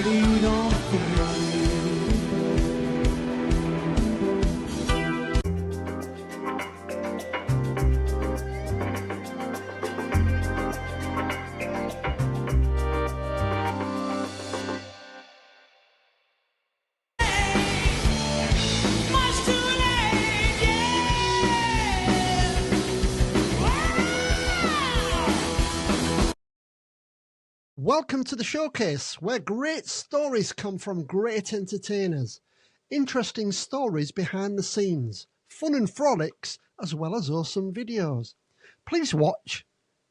lead on for me. Welcome to the showcase, where great stories come from great entertainers. Interesting stories behind the scenes, fun and frolics, as well as awesome videos. Please watch,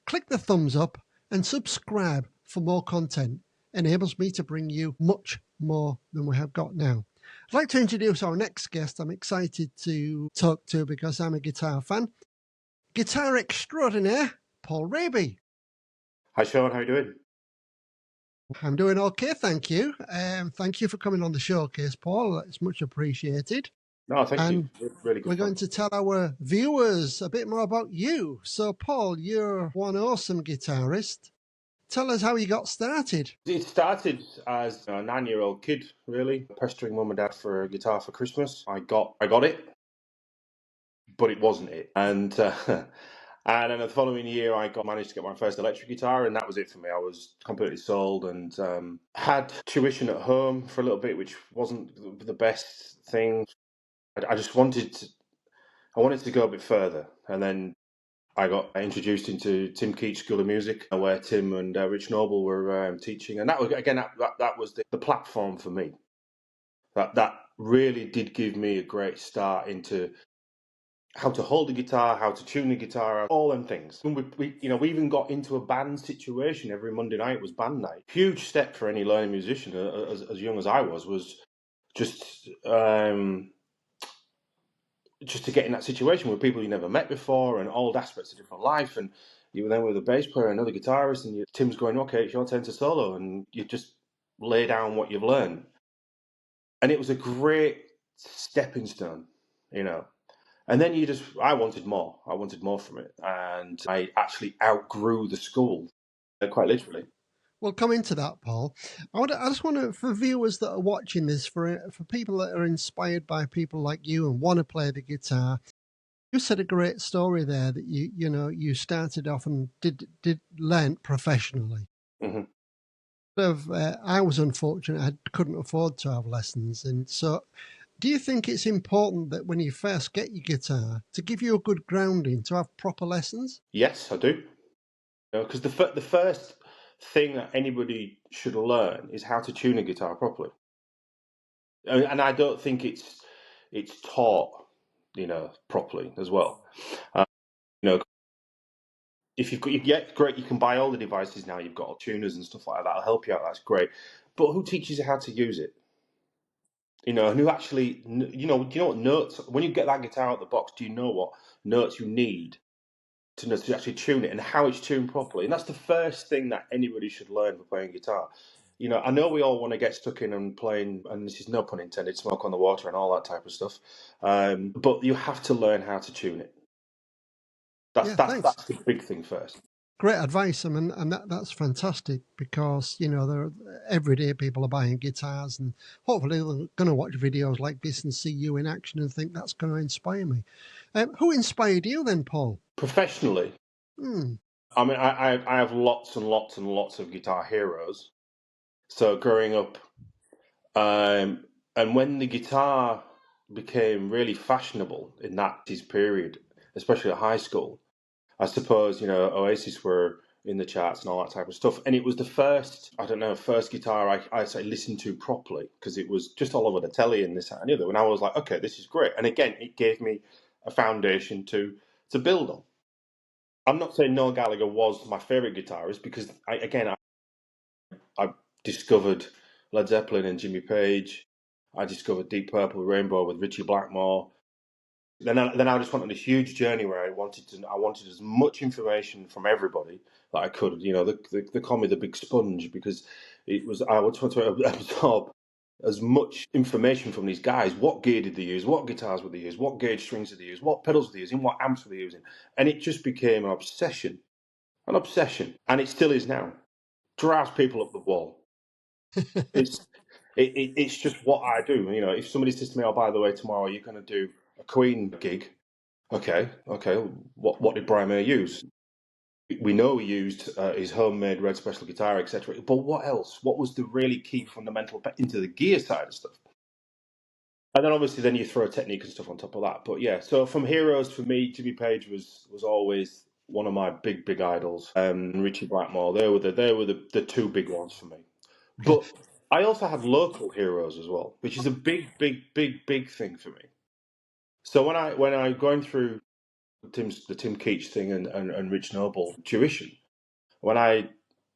click the thumbs up, and subscribe for more content. Enables me to bring you much more than we have got now. I'd like to introduce our next guest I'm excited to talk to because I'm a guitar fan. Guitar extraordinaire, Paul Rabie. Hi Sean, how are you doing? I'm doing okay, thank you. Thank you for coming on the showcase, Paul. It's much appreciated. No, thank you. Really good We're fun. going to tell our viewers a bit more about you. So, Paul, you're one awesome guitarist. Tell us how you got started. It started as a 9-year-old kid, really, pestering mum and dad for a guitar for Christmas. I got it, but it wasn't it. And and then the following year, managed to get my first electric guitar, and that was it for me. I was completely sold, and had tuition at home for a little bit, which wasn't the best thing. I just wanted to go a bit further, and then I got introduced into Tim Keach's School of Music, where Tim and Rich Noble were teaching, and that was the platform for me. That really did give me a great start into how to hold the guitar, how to tune the guitar, all them things. And we even got into a band situation. Every Monday night was band night. Huge step for any learning musician, as young as I was just to get in that situation with people you never met before and old aspects of different life, and you were then with a bass player and another guitarist, and Tim's going, okay, it's your turn to solo, and you just lay down what you've learned. And it was a great stepping stone, and then I wanted more from it, and I actually outgrew the school, quite literally. We'll come into that, Paul. I just want to, for viewers that are watching this, for people that are inspired by people like you and want to play the guitar, you said a great story there that you started off and did learn professionally. Mm-hmm. I was unfortunate; I couldn't afford to have lessons, and so. Do you think it's important that when you first get your guitar, to give you a good grounding, to have proper lessons? Yes, I do. Because the first thing that anybody should learn is how to tune a guitar properly, and I don't think it's taught, properly as well. If you've got, great, you can buy all the devices now. You've got tuners and stuff like that. That'll help you out. That's great. But who teaches you how to use it? And who actually, do you know what notes? When you get that guitar out of the box, do you know what notes you need to actually tune it and how it's tuned properly? And that's the first thing that anybody should learn for playing guitar. I know we all want to get stuck in and playing, and this is no pun intended, smoke on the water and all that type of stuff. But you have to learn how to tune it. That's the big thing first. Great advice, and that's fantastic because there are everyday people are buying guitars, and hopefully they're going to watch videos like this and see you in action and think that's going to inspire me. Who inspired you then, Paul? Professionally, I mean, I have lots and lots and lots of guitar heroes. So growing up, and when the guitar became really fashionable in that period, especially at high school, I suppose, Oasis were in the charts and all that type of stuff. And it was the first guitar I listened to properly, because it was just all over the telly and this, that, and the other. And I was like, okay, this is great. And again, it gave me a foundation to build on. I'm not saying Noel Gallagher was my favourite guitarist, because I discovered Led Zeppelin and Jimmy Page. I discovered Deep Purple Rainbow with Ritchie Blackmore. Then I just went on this huge journey where I wanted as much information from everybody that I could. They call me the big sponge, because I wanted to absorb as much information from these guys. What gear did they use? What guitars would they use? What gauge strings did they use? What pedals were they using? What amps were they using? And it just became an obsession, and it still is now. Drives people up the wall. It's just what I do. You know, if somebody says to me, "Oh, by the way, tomorrow you're going to do a Queen gig," okay. What did Brian May use? We know he used his homemade red special guitar, etc. But what else? What was the really key fundamental into the gear side of stuff? And then obviously, then you throw technique and stuff on top of that. But yeah, so from heroes for me, Jimmy Page was always one of my big idols. Richie Blackmore, they were the two big ones for me. Okay. But I also had local heroes as well, which is a big thing for me. So when I going through the Tim Keach thing and Rich Noble tuition, when I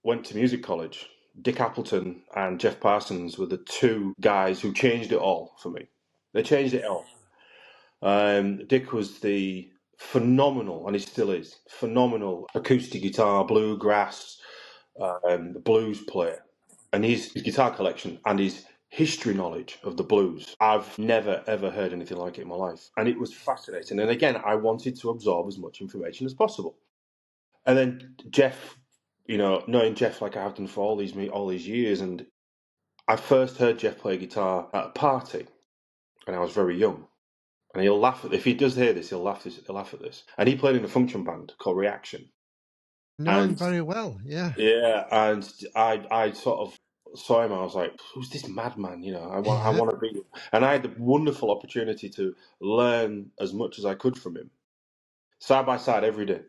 went to music college, Dick Appleton and Jeff Parsons were the two guys who changed it all for me. They changed it all. Dick was the phenomenal, and he still is, phenomenal acoustic guitar, bluegrass, blues player. And his guitar collection and his history knowledge of the blues, I've never ever heard anything like it in my life. And it was fascinating. And again, I wanted to absorb as much information as possible. And then Jeff, knowing Jeff like I have done for all these years, and I first heard Jeff play guitar at a party, and I was very young. And he'll laugh if he does hear this. He'll laugh. He'll laugh at this. And he played in a function band called Reaction. Know him And very well. Yeah. yeah, and I sort of saw him. I was like, "Who's this madman?" I Yeah. want to be. And I had the wonderful opportunity to learn as much as I could from him, side by side every day.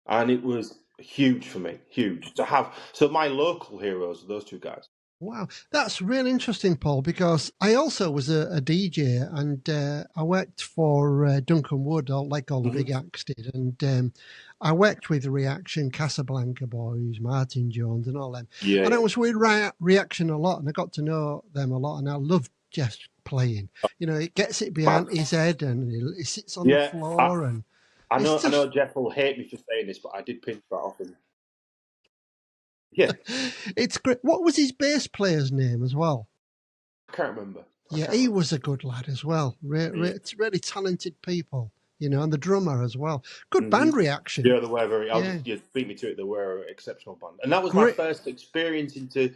And it was huge for me, huge to have. So my local heroes are those two guys. Wow, that's really interesting, Paul, because I also was a DJ and I worked for Duncan Wood, like all the Hmm. big acts did. And I worked with Reaction, Casablanca Boys, Martin Jones, and all them. Yeah, And I yeah, was with Reaction a lot, and I got to know them a lot. And I loved Jeff playing. You know, it gets it mad. behind his head and he sits on the Yeah, floor. And I it's know. I know just, Jeff will hate me for saying this, but I did pinch that off him. Yeah, it's great. What was his bass player's name as well? I can't remember. I Yeah, can't he remember. was a good lad as well. Yeah. It's really talented people, and the drummer as well. Good Hmm. band Reaction. Yeah, they were very. I'll Yeah, just you beat me to it. They were an exceptional band, and that was my great. first experience into,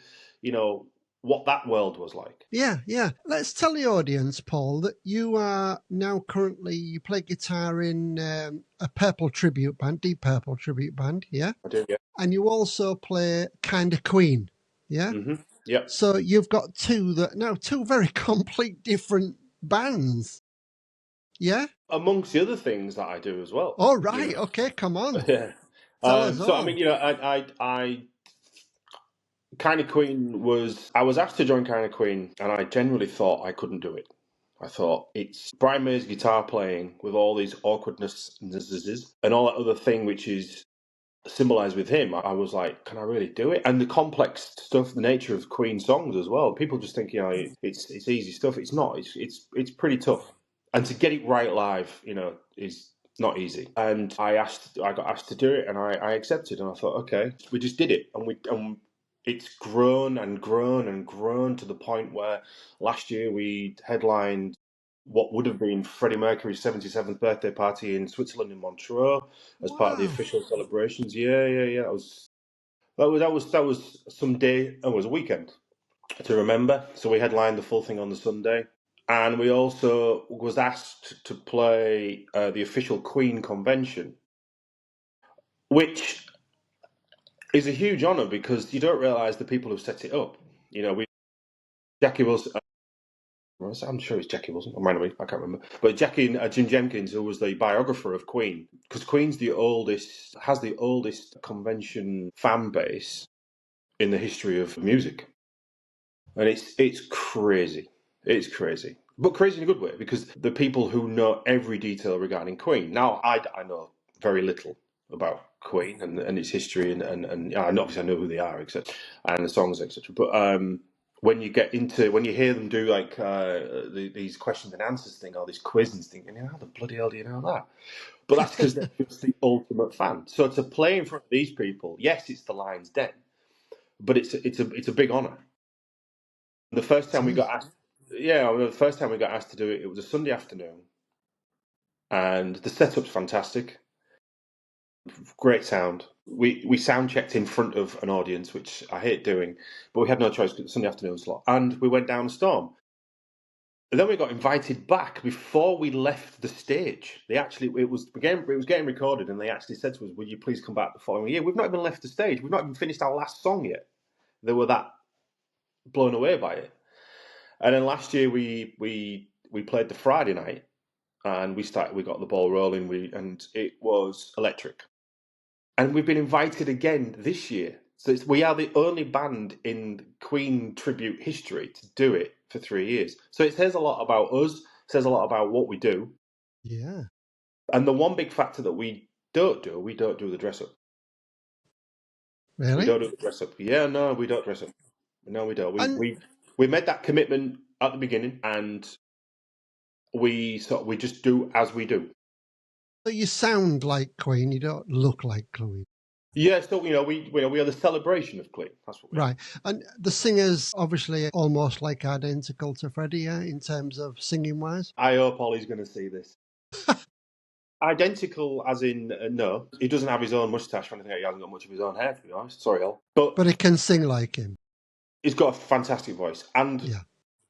what that world was like. Yeah, yeah. Let's tell the audience, Paul, that you are now currently you play guitar in a Purple tribute band, Deep Purple tribute band. Yeah, I do. Yeah. and you also play Kinda Queen. Yeah. Hmm. Yep. So you've got two very complete different bands. Yeah. Amongst the other things that I do as well. All right. Okay. Come on. Yeah. Tell us So I all. mean, I Kind of Queen was. I was asked to join Kind of Queen, and I genuinely thought I couldn't do it. I thought it's Brian May's guitar playing with all these awkwardness and all that other thing which is symbolized with him. I was like, can I really do it? And the complex stuff, the nature of Queen songs as well. People just think, it's easy stuff. It's not. It's pretty tough. And to get it right live, is not easy. And I got asked to do it, and I accepted. And I thought, okay, we just did it, and it's grown and grown and grown to the point where last year we headlined what would have been Freddie Mercury's 77th birthday party in Switzerland in Montreux as part of the Wow. official celebrations. Yeah. That was some day. Oh, it was a weekend to remember. So we headlined the full thing on the Sunday, and we also was asked to play the official Queen convention, which is a huge honour because you don't realise the people who set it up. We Jackie was. I'm sure it's Jackie, wasn't it? Or I can't remember. But Jackie and Jim Jenkins, who was the biographer of Queen, because Queen's has the oldest convention fan base in the history of music, and it's crazy. It's crazy, but crazy in a good way because the people who know every detail regarding Queen. Now, I know very little about Queen and its history, and obviously I know who they are, etc., and the songs, etc. But when you hear them do like these questions and answers thing or this quiz and thing, how the bloody hell do you know that? But that's because they're just the ultimate fan. So to play in front of these people, yes, it's the Lion's Den, but it's a big honour. The first It time we is. got asked, yeah, the first time we got asked to do it, it was a Sunday afternoon, and the setup's fantastic. Great sound. We sound checked in front of an audience, which I hate doing, but we had no choice because it's Sunday afternoon slot, and we went down a storm. And then we got invited back before we left the stage. It was getting recorded, and they actually said to us, "Would you please come back the following year?" We've not even left the stage. We've not even finished our last song yet. They were that blown away by it. And then last year we played the Friday night, and we got the ball rolling. And it was electric. And we've been invited again this year. So we are the only band in Queen tribute history to do it for 3 years. So it says a lot about us, says a lot about what we do. Yeah. And the one big factor that we don't do the dress up. Really? We don't do the dress up. Yeah, no, we don't dress up. No, we don't. We made that commitment at the beginning, and we just do as we do. So you sound like Queen, you don't look like Queen. Yeah, so we are the celebration of Queen. That's what we are. Right. And the singers obviously almost like identical to Freddie, yeah, in terms of singing wise. I hope Ollie's going to see this. Identical as in no, he doesn't have his own moustache or anything. He hasn't got much of his own hair, to be honest. Sorry, Al. But he can sing like him. He's got a fantastic voice, and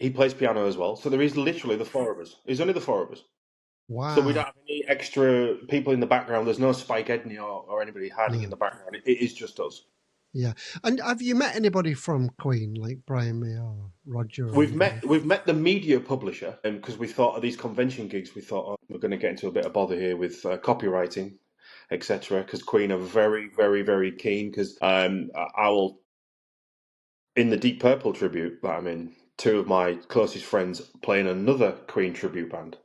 he plays piano as well. So there is literally the four of us. There's only the four of us. Wow. So we don't have any extra people in the background. There's no Spike Edney or anybody hiding in the background. It is just us. Yeah. And have you met anybody from Queen, like Brian May or Roger? We've met the media publisher, and because we thought of these convention gigs, we thought we're going to get into a bit of bother here with copywriting, etc. Because Queen are very, very, very keen. Because I will, in the Deep Purple tribute that I'm in, two of my closest friends play in another Queen tribute band.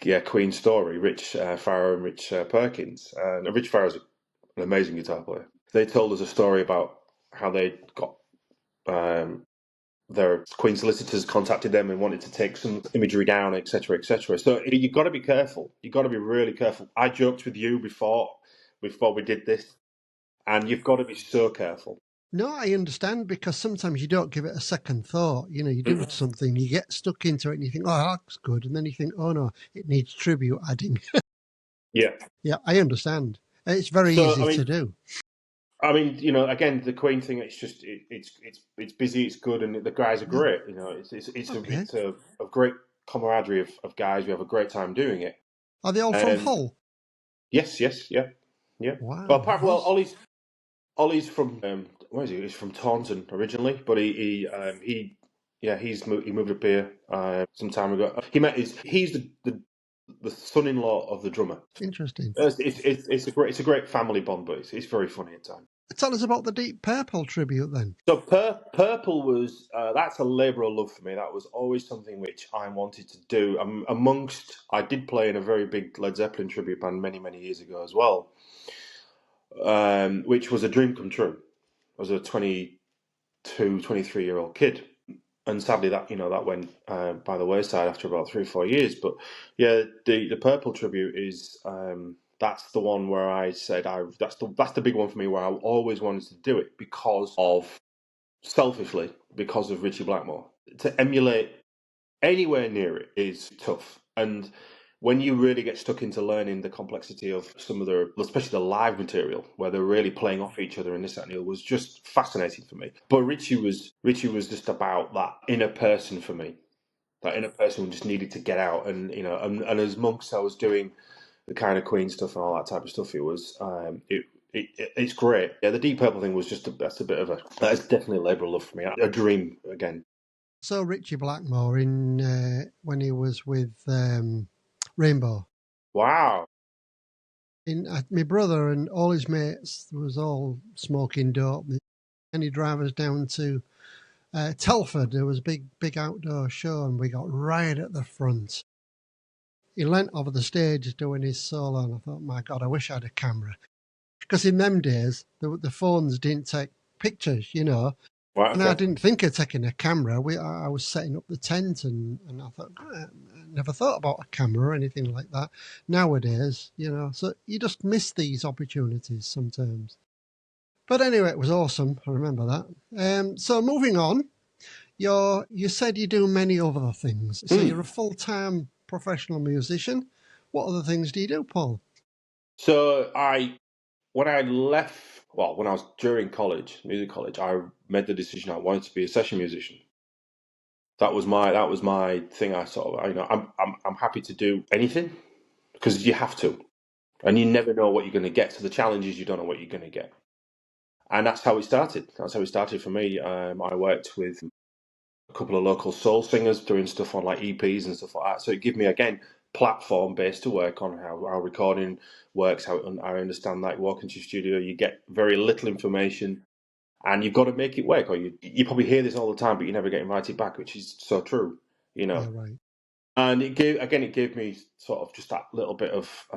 Yeah, Queen Story, Rich Farrow and Rich Perkins. And Rich Farrow's an amazing guitar player. They told us a story about how they got their Queen solicitors contacted them and wanted to take some imagery down, etc., etc. So you've got to be careful. You've got to be really careful. I joked with you before we did this, and you've got to be so careful. No, I understand, because sometimes you don't give it a second thought. You know, you do something, you get stuck into it, and you think, "Oh, that's good," and then you think, "Oh no, it needs tribute adding." Yeah, I understand. It's very easy to do. I mean, you know, again, the Queen thing. It's just it's busy, it's good, and the guys are great. You know, it's a great camaraderie of guys. We have a great time doing it. Are they all from Hull? Yes, yeah. Wow. Well, Ollie's from where is he? He's from Taunton originally, but he moved up here some time ago. He's the son-in-law of the drummer. Interesting. It's a great family bond, but it's very funny at times. Tell us about the Deep Purple tribute then. So Purple was that's a labour of love for me. That was always something which I wanted to do. I did play in a very big Led Zeppelin tribute band many years ago as well, which was a dream come true. I was a 22, 23-year-old kid. And sadly, that went by the wayside after about 3 or 4 years. But yeah, the Purple tribute is that's the one where I said that's the big one for me, where I always wanted to do it selfishly because of Ritchie Blackmore. To emulate anywhere near it is tough, and when you really get stuck into learning the complexity of some of especially the live material, where they're really playing off each other and this, that, and the other, was just fascinating for me. But Ritchie was just about that inner person for me. That inner person who just needed to get out, and and as monks, I was doing the kind of Queen stuff and all that type of stuff. It was it's great. Yeah, the Deep Purple thing was that's definitely a labour of love for me. A dream again. So Ritchie Blackmore when he was with Rainbow. Wow. My brother and all his mates was all smoking dope, and he drove us down to Telford. There was a big outdoor show, and we got right at the front. He leant over the stage doing his solo, and I thought, my God, I wish I had a camera. Because in them days, the phones didn't take pictures, Wow, okay. And I didn't think of taking a camera. I was setting up the tent, and I thought, I never thought about a camera or anything like that. Nowadays, so you just miss these opportunities sometimes. But anyway, it was awesome. I remember that. So moving on, you said you do many other things. So you're a full-time professional musician. What other things do you do, Paul? So when I left, well, when I was during college, music college, I made the decision I wanted to be a session musician. That was my thing. I sort of, I'm happy to do anything because you have to, and you never know what you're going to get. So the challenge is you don't know what you're going to get, and that's how it started. That's how it started for me. I worked with a couple of local soul singers doing stuff on like EPs and stuff like that. So it gave me again platform based to work on how recording works. How I understand that. You walk into your studio, you get very little information, and you've got to make it work. Or you probably hear this all the time, but you never get invited back, which is so true. Yeah, right. And it gave me sort of just that little bit of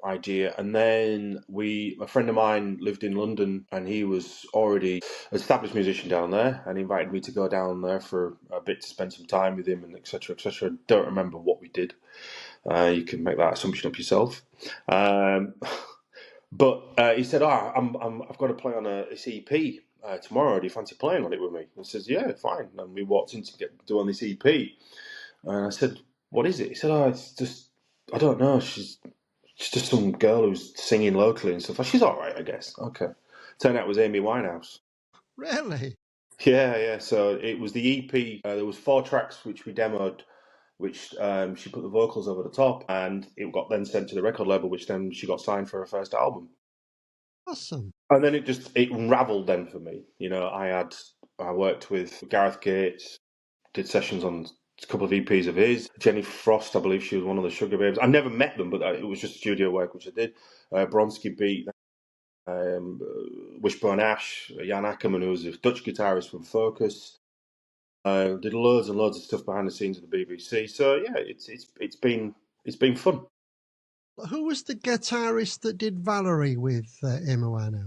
idea. And then a friend of mine lived in London, and he was already an established musician down there, and he invited me to go down there for a bit to spend some time with him, and etc. etc. Don't remember what we did. You can make that assumption up yourself. But he said, I've got to play on this EP tomorrow. Do you fancy playing on it with me? I says, yeah, fine. And we walked in to do on this EP. And I said, what is it? He said, it's just, I don't know. She's just some girl who's singing locally and stuff. She's all right, I guess. Okay. Turned out it was Amy Winehouse. Really? Yeah. So it was the EP. There was 4 tracks which we demoed, which she put the vocals over the top, and it got then sent to the record label, which then she got signed for her first album. Awesome. And then it unraveled then for me. I worked with Gareth Gates, did sessions on a couple of EPs of his. Jenny Frost, I believe she was one of the Sugar Babes. I never met them, but it was just studio work, which I did. Bronski Beat, Wishbone Ash, Jan Ackerman, who was a Dutch guitarist from Focus. Did loads and loads of stuff behind the scenes of the BBC. So yeah, it's been fun. Who was the guitarist that did Valerie with Amy Winehouse?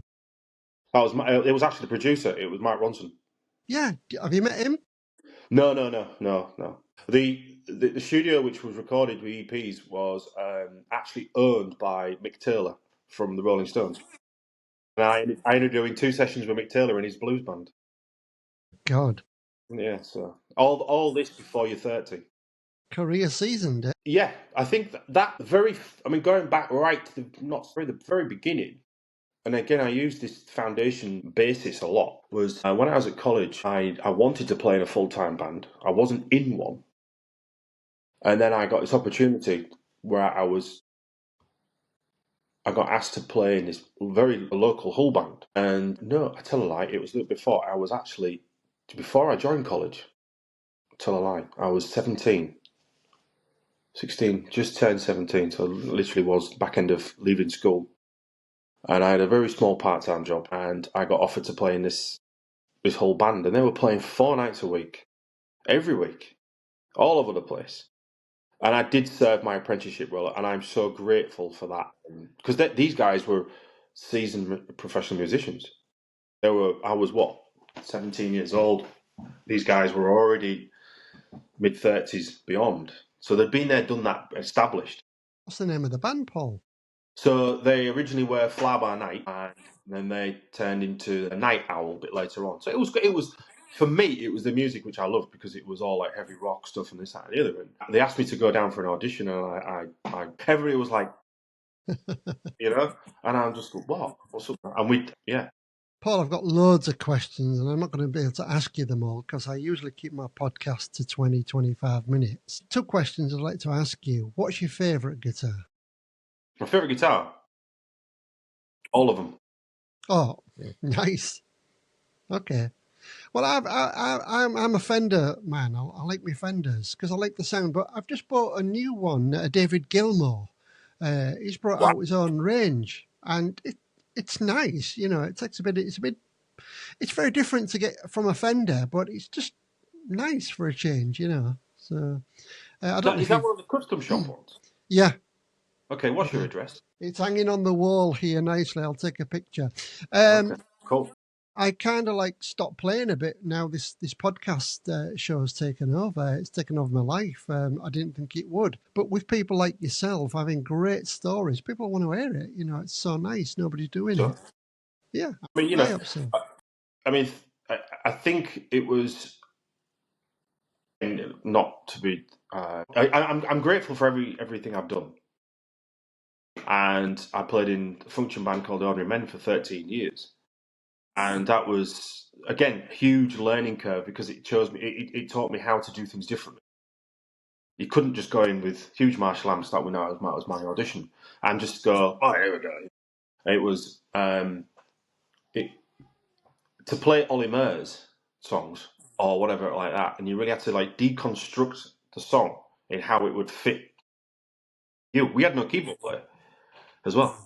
It was actually the producer. It was Mark Ronson. Yeah, have you met him? No. The studio which was recorded with EPs was actually owned by Mick Taylor from the Rolling Stones. And I ended up doing 2 sessions with Mick Taylor and his blues band. God. Yeah, so all this before you're 30. Career seasoned, eh? Yeah, I think going back right to the very beginning. And again, I use this foundation basis a lot. Was when I was at college, I wanted to play in a full-time band. I wasn't in one. And then I got this opportunity where I got asked to play in this very local Hull band. And no, I tell a lie, it was before I joined college. I tell a lie, I was 17, 16, just turned 17. So literally was back end of leaving school. And I had a very small part-time job, and I got offered to play in this whole band. And they were playing 4 nights a week, every week, all over the place. And I did serve my apprenticeship role, and I'm so grateful for that. Because these guys were seasoned professional musicians. I was 17 years old. These guys were already mid-30s beyond. So they'd been there, done that, established. What's the name of the band, Paul? So they originally were Fly By Night, and then they turned into a Night Owl a bit later on. So it was for me, it was the music which I loved because it was all like heavy rock stuff and this, that, and the other. And they asked me to go down for an audition, and I everybody was like, and I'm just like, what? What's up? And Paul, I've got loads of questions and I'm not going to be able to ask you them all because I usually keep my podcast to 20, 25 minutes. 2 questions I'd like to ask you. What's your favourite guitar? My favourite guitar? All of them. Oh, nice. Okay. Well, I'm a Fender man. I like my Fenders because I like the sound. But I've just bought a new one, a David Gilmour. He's brought out his own range, and it's nice. It takes a bit. It's very different to get from a Fender, but it's just nice for a change. So I don't know. Is that one of the custom shop ones? Yeah. Okay. What's your address? It's hanging on the wall here nicely. I'll take a picture. Okay. Cool. I kind of stopped playing a bit now. This podcast show has taken over. It's taken over my life. I didn't think it would, but with people like yourself having great stories, people want to hear it. It's so nice. Nobody's doing it. Yeah, I mean, I hope so. I think it was not to be. I'm grateful for everything I've done. and I played in a function band called The Ordinary Men for 13 years. And that was, again, a huge learning curve because it taught me how to do things differently. You couldn't just go in with huge martial amps that we know as my audition and just go, oh, here we go. It was to play Ollie Murs songs or whatever like that, and you really had to like deconstruct the song in how it would fit you. We had no keyboard player as well.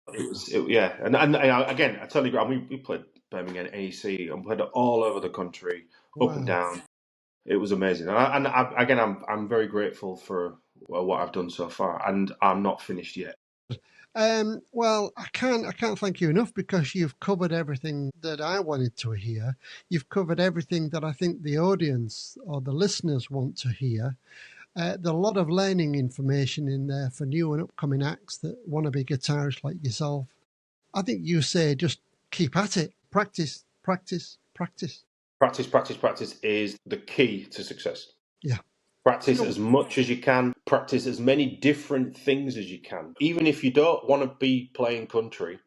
And again, I totally agree. We played Birmingham AC and played all over the country, up and down. It was amazing, again, I'm very grateful for what I've done so far, and I'm not finished yet. Well, I can't thank you enough because you've covered everything that I wanted to hear. You've covered everything that I think the audience or the listeners want to hear. There's a lot of learning information in there for new and upcoming acts that want to be guitarists like yourself. I think you say just keep at it. Practice, practice, practice. Practice is the key to success. Yeah. Practice as much as you can. Practice as many different things as you can. Even if you don't want to be playing country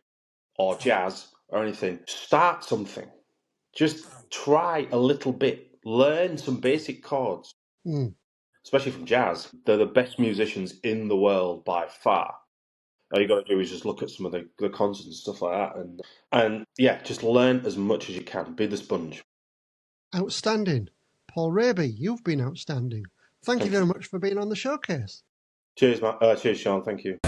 or jazz or anything, start something. Just try a little bit. Learn some basic chords. Especially from jazz. They're the best musicians in the world by far. All you got to do is just look at some of the concerts and stuff like that. And yeah, just learn as much as you can. Be the sponge. Outstanding. Paul Rabie, you've been outstanding. Thank you very much for being on the showcase. Cheers, Sean. Thank you.